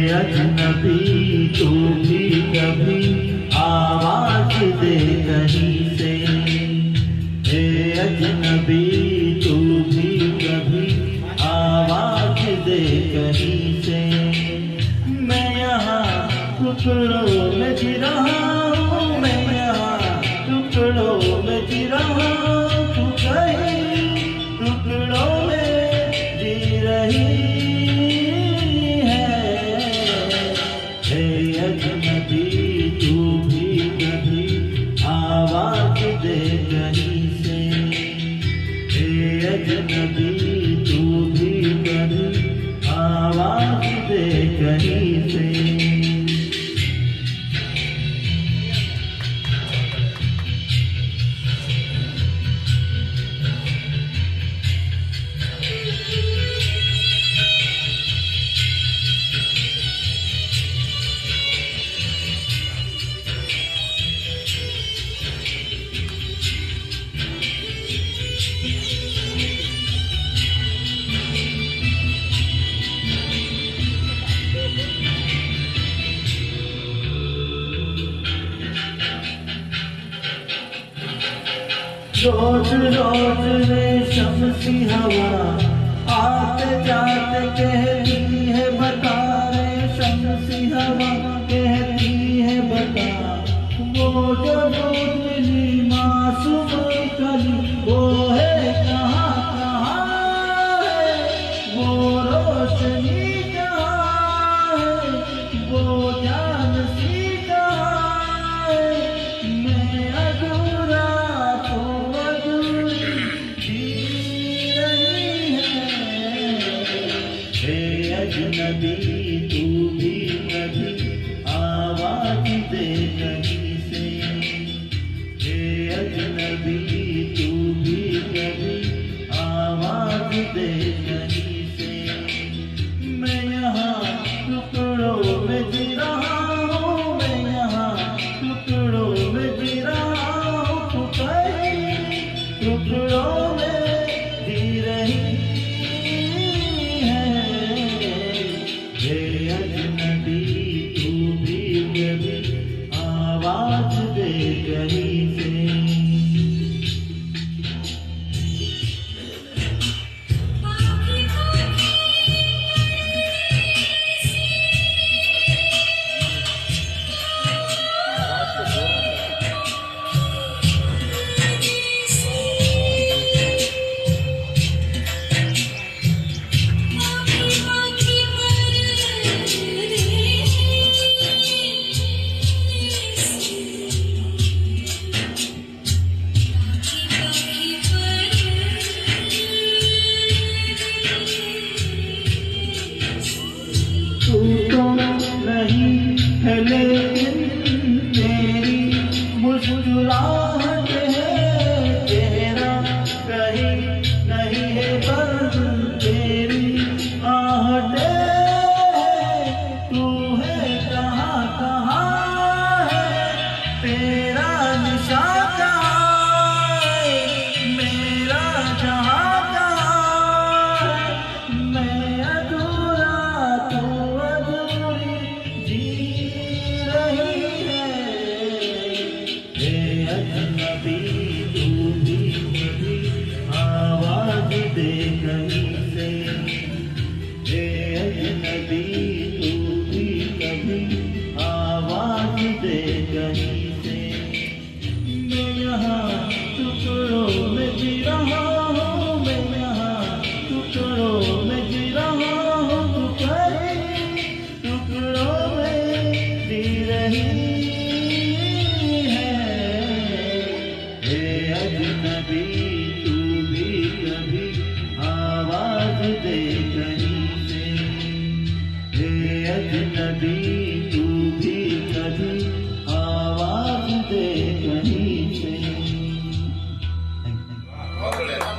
अजनबी तू भी कभी आवाज दे कहीं से। हे अजनबी तू भी कभी आवाज दे कहीं से। मैं यहाँ टुकड़ों में जी रहा हूँ, मैं यहाँ टुकड़ों में जी रहा हूँ, तू कहीं टुकड़ों में जी रही। अजनबी तू भी कभी आवाज दे कहीं से। हे अजनबी तू भी कभी आवाज दे कहीं से। रोज रोज रेशम सी हवा आते जाते कहती है बता। रेशम सी हवा कहती है बता। वो जो मिली मासूम कली वो है कहाँ कहाँ है। वो रोशनी कहाँ है, वो जान सी कहाँ है। मैं अधूरा अजनबी तू भी कभी आवाज दे कहीं से। हे अजनबी तू भी कभी आवाज दे कहीं से। मैं यहाँ टुकड़ों में जी रहा हूँ, मैं यहाँ टुकड़ों में जी रहा हूँ, तू कहीं टुकड़ों में जी रही। अजनबी तू भी कभी आवाज दे कहीं